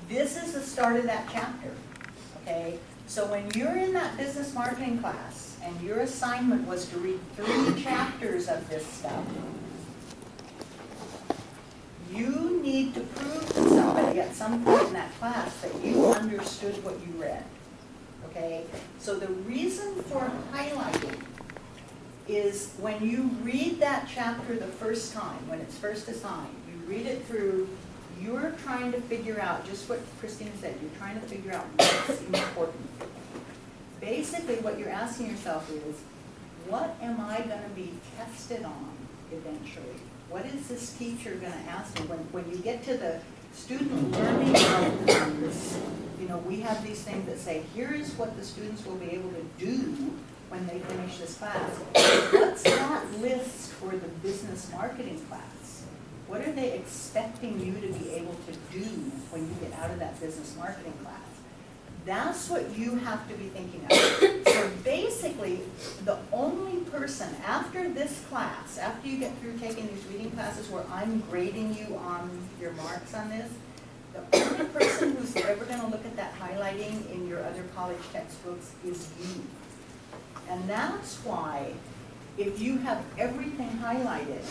This is the start of that chapter, okay? So when you're in that business marketing class and your assignment was to read 3 chapters of this stuff, you need to prove to somebody at some point in that class that you understood what you read, okay? So the reason for highlighting is when you read that chapter the first time, when it's first assigned, you read it through, you're trying to figure out, just what Christina said, you're trying to figure out what's important. Basically what you're asking yourself is, what am I going to be tested on eventually? What is this teacher going to ask me? When you get to the student learning outcomes, you know, we have these things that say, here is what the students will be able to do when they finish this class. What's that list for the business marketing class? What are they expecting you to be able to do when you get out of that business marketing class? That's what you have to be thinking of. So basically, the only person after this class, after you get through taking these reading classes where I'm grading you on your marks on this, the only person who's ever going to look at that highlighting in your other college textbooks is you. And that's why, if you have everything highlighted,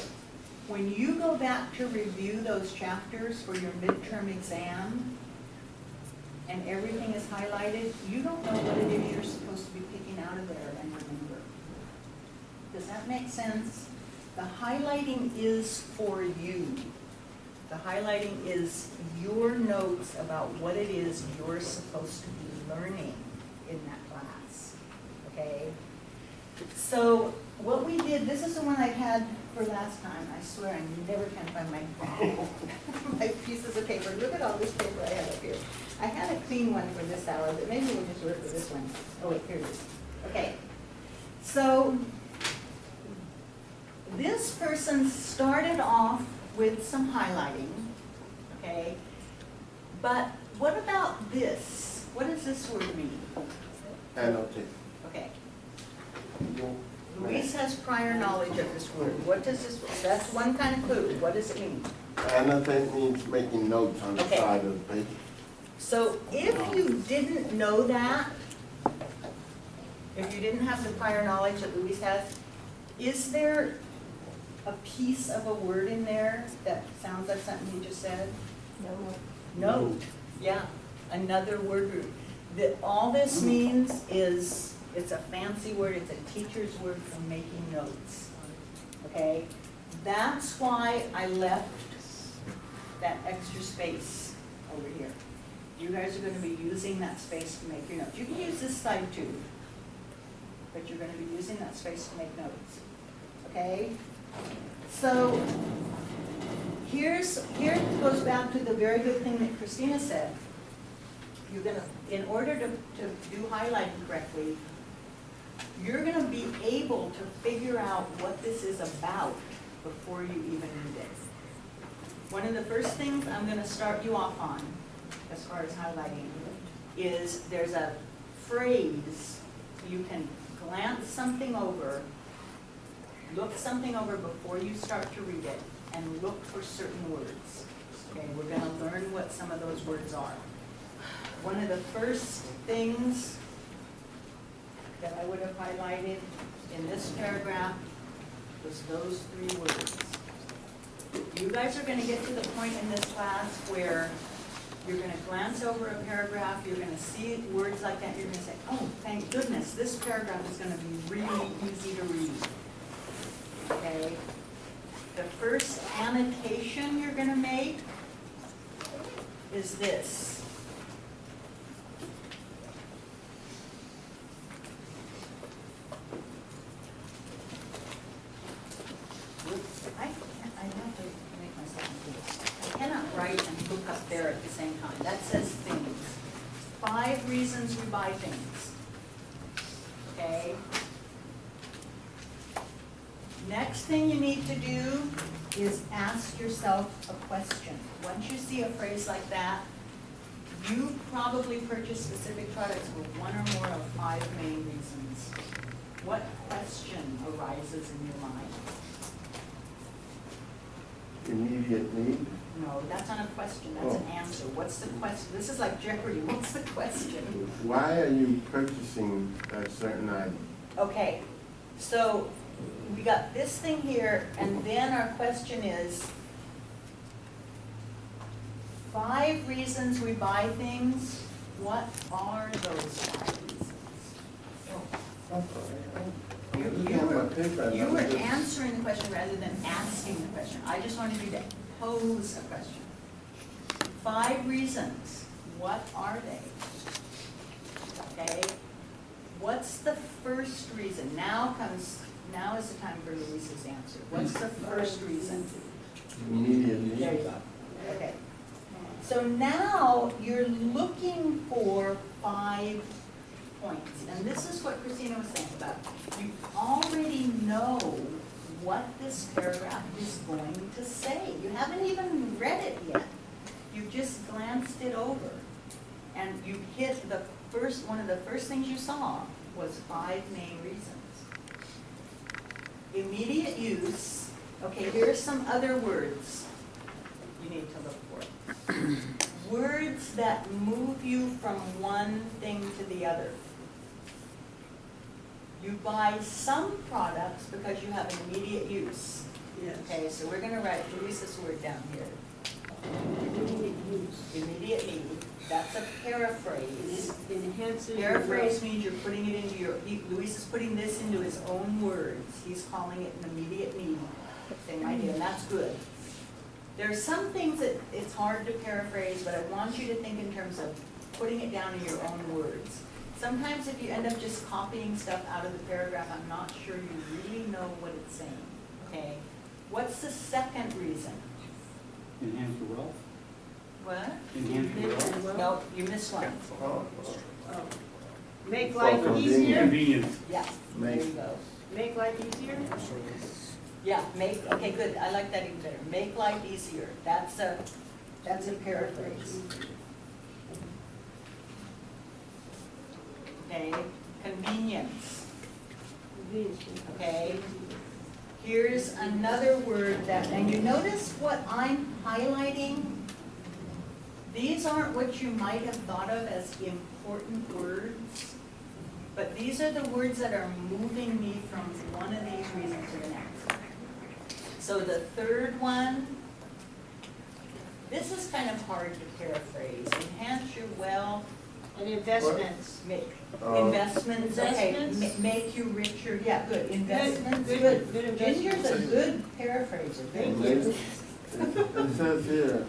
when you go back to review those chapters for your midterm exam, and everything is highlighted, you don't know what it is you're supposed to be picking out of there and remember. Does that make sense? The highlighting is for you. The highlighting is your notes about what it is you're supposed to be learning in that class, okay? So what we did, this is the one I had for last time. I swear I never can find my pieces of paper. Look at all this paper I have up here. I had a clean one for this hour, but maybe we'll just work with this one. Oh wait, here it is. Okay. So this person started off with some highlighting, okay? But what about this? What does this word mean? Annotate. Okay. Luis has prior knowledge of this word. What does this, that's one kind of clue. What does it mean? Annotate means making notes on the Okay. side of the page. So if you didn't know that, if you didn't have the prior knowledge that Luis has, is there a piece of a word in there that sounds like something you just said? No. Note. Yeah, another word group. All this means is, it's a fancy word, it's a teacher's word for making notes, okay? That's why I left that extra space over here. You guys are going to be using that space to make your notes. You can use this side too, but you're going to be using that space to make notes, okay? So here it goes back to the very good thing that Christina said. You're going to, in order to do highlighting correctly, you're going to be able to figure out what this is about before you even read it. One of the first things I'm going to start you off on, as far as highlighting, is there's a phrase you can glance something over, look something over before you start to read it, and look for certain words. Okay, we're going to learn what some of those words are. One of the first things that I would have highlighted in this paragraph was those 3 words. You guys are going to get to the point in this class where you're going to glance over a paragraph, you're going to see words like that, you're going to say, oh, thank goodness, this paragraph is going to be really easy to read. Okay? The first annotation you're going to make is this. I have to make myself do this. I cannot write and look up there at the same time. That says things. 5 reasons we buy things. Okay? Next thing you need to do is ask yourself a question. Once you see a phrase like that, you probably purchase specific products with 1 or more of 5 main reasons. What question arises in your mind? Immediate need. No, that's not a question, that's an answer. What's the question? This is like Jeopardy, what's the question? Why are you purchasing a certain item? Okay, so we got this thing here, and then our question is, 5 reasons we buy things. What are those 5 reasons? You were answering the question rather than asking the question. I just wanted you to pose a question. 5 reasons. What are they? Okay. What's the first reason? Now is the time for Luis's answer. What's the first reason? Immediately. There you go. Okay. So now you're looking for 5 points. And this is what Christina was saying about, you already know what this paragraph is going to say. You haven't even read it yet. You just glanced it over. And you hit the first, one of the first things you saw was 5 main reasons. Immediate use. Okay, here's some other words you need to look for. Words that move you from one thing to the other. You buy some products because you have an immediate use. Yes. Okay, so we're going to write Luis's word down here. Immediate use. Immediate need. That's a paraphrase. Enhances. Paraphrase means you're putting it into your, Luis is putting this into his own words. He's calling it an immediate need. Same idea, and that's good. There are some things that it's hard to paraphrase, but I want you to think in terms of putting it down in your own words. Sometimes if you end up just copying stuff out of the paragraph, I'm not sure you really know what it's saying. Okay? What's the second reason? Enhance your wealth? What? Enhance your wealth? No, you missed one. Make For life easier. Convenience. Yeah, there you go. Make life easier. Yeah, okay, good, I like that even better. Make life easier, that's a paraphrase. Okay, convenience, okay. Here's another word that, and you notice what I'm highlighting? These aren't what you might have thought of as important words, but these are the words that are moving me from one of these reasons to the next. So the third one, this is kind of hard to paraphrase. Enhance your wealth. And investments. Investments, okay. Investments? Make you richer, yeah, good. Investments, Good good. investments. Ginger's a good paraphraser, thank you. It says here,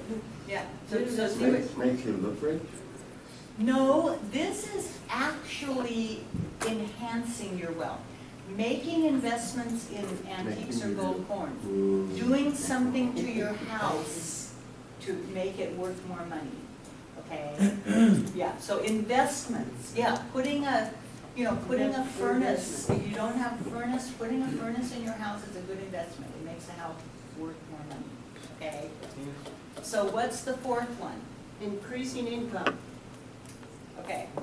Yeah, so see what, makes you look rich. no, this is actually enhancing your wealth. Making investments in antiques or gold coin. Doing something to your house to make it worth more money, okay? Yeah, so investments, yeah, putting a furnace, if you don't have a furnace, putting a furnace in your house is a good investment. It makes the house worth more money, okay? So what's the fourth one? Increasing income. Okay, I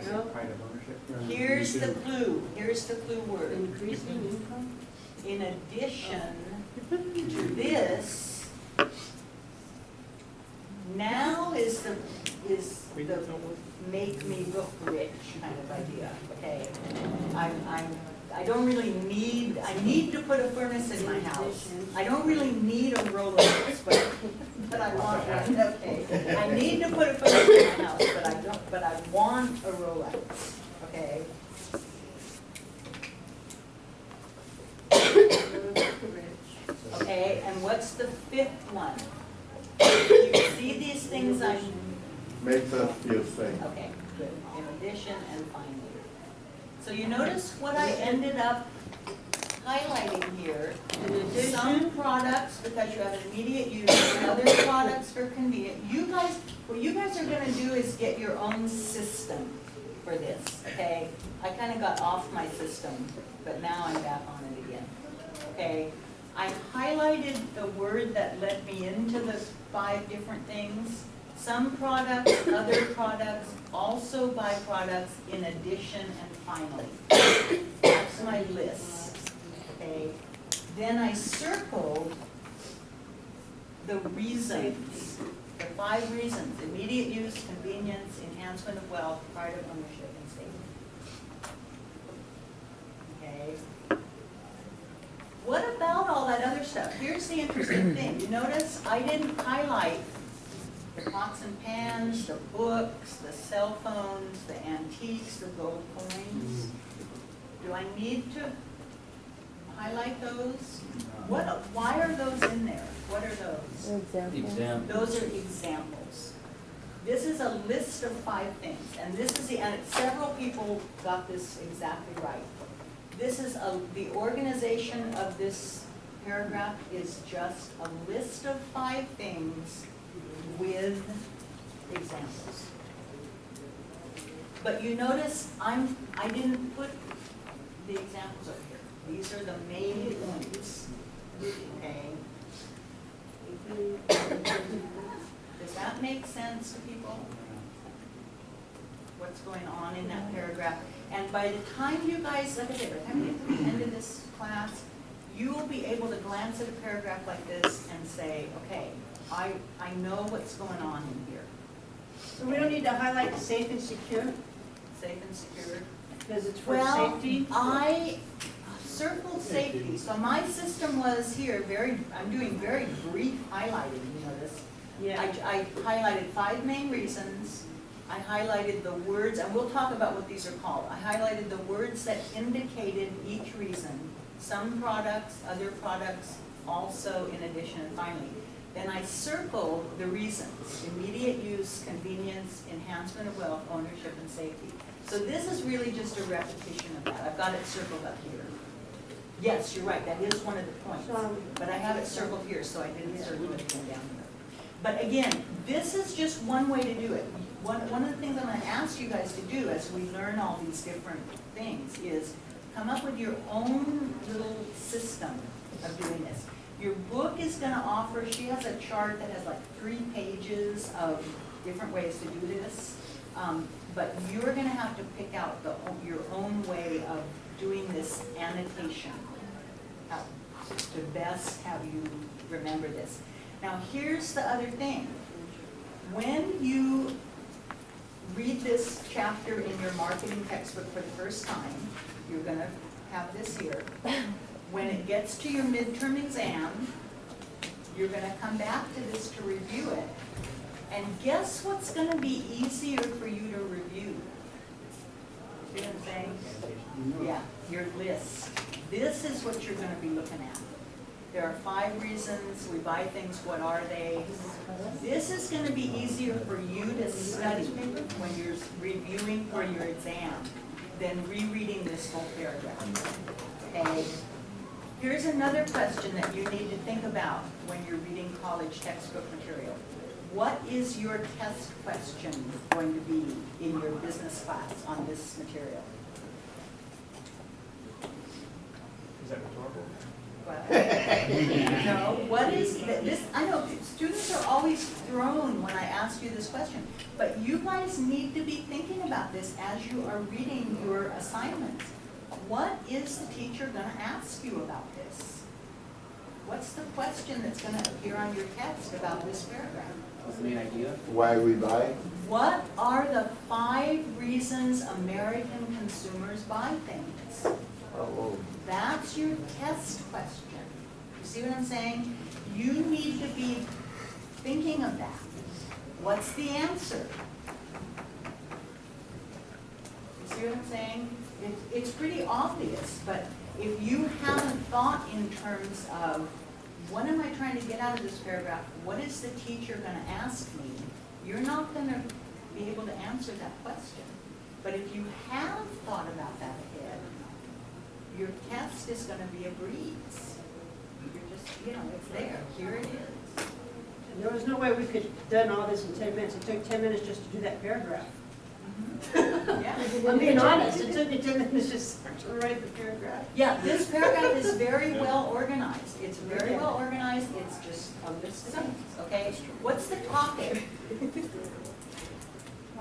said pride of ownership. here's the clue word. Increasing income. In addition to this, now is the make me look rich kind of idea, okay? I don't really need, I need to put a furnace in my house. I don't really need a Rolex, but I want one, okay? I need to put a furnace in my house, but I want a Rolex, okay? Okay, and what's the fifth one? You see these things I'm, Makes us feel safe. okay, good, in addition and finally. So you notice what I ended up highlighting here. In addition. Some products because you have immediate use, and other products for convenience. You guys, what you guys are gonna do is get your own system for this, okay? I kinda got off my system, but now I'm back on it again, okay? I highlighted the word that led me into the 5 different things. Some products, other products, also byproducts, in addition, and finally. That's my list, okay? Then I circled the reasons, the 5 reasons: immediate use, convenience, enhancement of wealth, pride of ownership, and safety. Okay. What about all that other stuff? Here's the interesting thing. You notice I didn't highlight the pots and pans, the books, the cell phones, the antiques, the gold coins. Do I need to highlight those? Why are those in there? What are those? Example. Those are examples. This is a list of 5 things, and this is and several people got this exactly right. This is the organization of this paragraph is just a list of 5 things with examples. But you notice I didn't put the examples over here. These are the main points. Okay. Does that make sense to people? What's going on in that paragraph? And by the time you guys, like I said, by the time you get to the end of this class, you will be able to glance at a paragraph like this and say, okay, I know what's going on in here. So we don't need to highlight safe and secure, Safe and secure. because it's for Well, safety? I circled safety, so my system was here, I'm doing very brief highlighting, you notice. Yeah. I highlighted 5 main reasons. I highlighted the words, and we'll talk about what these are called. I highlighted the words that indicated each reason. Some products, other products, also in addition, and finally. Then I circled the reasons: immediate use, convenience, enhancement of wealth, ownership, and safety. So this is really just a repetition of that. I've got it circled up here. Yes, you're right, that is one of the points. But I have it circled here, so I didn't circle it again down here. But again, this is just one way to do it. One of the things I'm going to ask you guys to do as we learn all these different things is come up with your own little system of doing this. Your book is going to offer, she has a chart that has like 3 pages of different ways to do this. But you're going to have to pick out your own way of doing this annotation to best have you remember this. Now here's the other thing. When you read this chapter in your marketing textbook for the first time, you're going to have this here. When it gets to your midterm exam, you're going to come back to this to review it. And guess what's going to be easier for you to review? See what I'm saying? Yeah, your list. This is what you're going to be looking at. There are 5 reasons we buy things. What are they? This is going to be easier for you to study when you're reviewing for your exam than rereading this whole paragraph. Okay? Here's another question that you need to think about when you're reading college textbook material. What is your test question going to be in your business class on this material? Is that rhetorical? No, what is this? I know students are always thrown when I ask you this question, but you guys need to be thinking about this as you are reading your assignments. What is the teacher going to ask you about this? What's the question that's going to appear on your test about this paragraph? What's the main idea? Why we buy? What are the 5 reasons American consumers buy things? Oh, That's your test question. You see what I'm saying? You need to be thinking of that. What's the answer? You see what I'm saying? It's pretty obvious, but if you haven't thought in terms of what am I trying to get out of this paragraph, what is the teacher going to ask me, you're not going to be able to answer that question. But if you have thought about that ahead, your test is going to be a breeze. You're just, it's there. Here it is. And there was no way we could have done all this in 10 minutes. It took 10 minutes just to do that paragraph. Yeah. I'm being honest, it took me 10 minutes just to write the paragraph. Yeah, this paragraph is very well organized. It's very well organized. It's just a list of things, okay? What's the topic?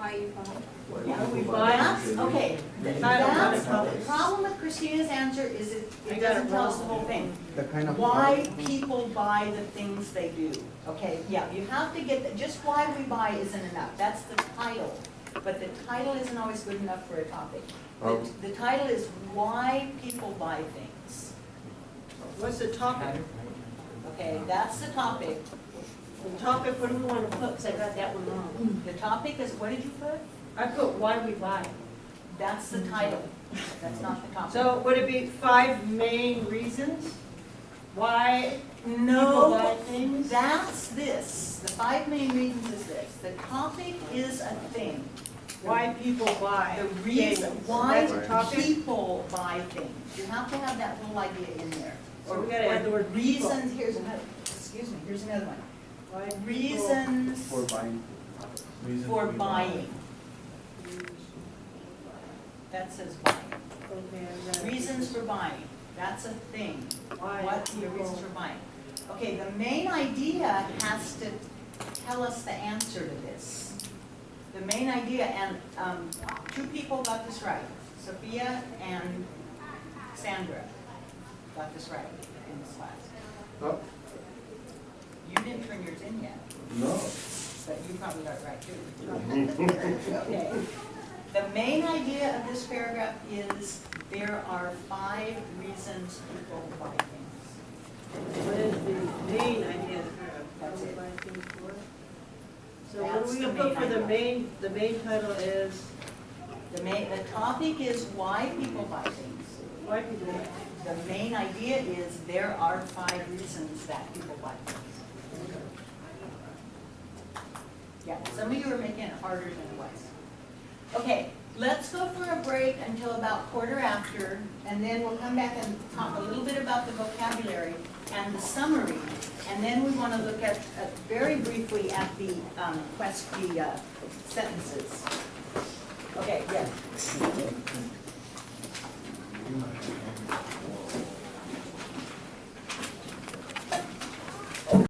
Why you buy? Yeah, we buy- that's, okay, Title, not a that's, the topic. problem with Christina's answer is it I got it doesn't tell us the wrong. whole thing. The kind of. Why people buy the things they do, okay, yeah, you have to get, just why we buy isn't enough, that's the title. But the title isn't always good enough for a topic. The title is why people buy things, What's the topic? okay, that's the topic. The topic, what do we want to put, because I got that one wrong. The topic is, what did you put? I put why we buy. That's the title, that's not the topic. So would it be 5 main reasons why people buy No, things? that's this, the 5 main reasons is this, the topic is a thing. Why people buy The reason, things. why That's a topic? people buy things, you have to have that little idea in there. So we gotta add the word people. Reasons, here's another, excuse me, here's another one. Why people- Reasons For buying. for buying, that says buying. Okay, I got it. Reasons for buying, that's a thing. Why What are the people- reasons for buying? Okay, the main idea has to tell us the answer to this. The main idea, and 2 people got this right, Sophia and Sandra got this right in this class. Oh, You didn't turn yours in yet, no. but you probably got it right too. Okay. The main idea of this paragraph is there are 5 reasons people buy things. What is the main idea of the paragraph? That's What we it. buy things for? So what are That's we the gonna put main for the idea. main title is The topic is why people buy things. why people buy. The main idea is there are 5 reasons that people buy things. Yeah, some of you are making it harder than it was. Okay, let's go for a break until about 1/4 after, and then we'll come back and talk a little bit about the vocabulary and the summary. And then we want to look at, very briefly at the sentences. Okay, yes.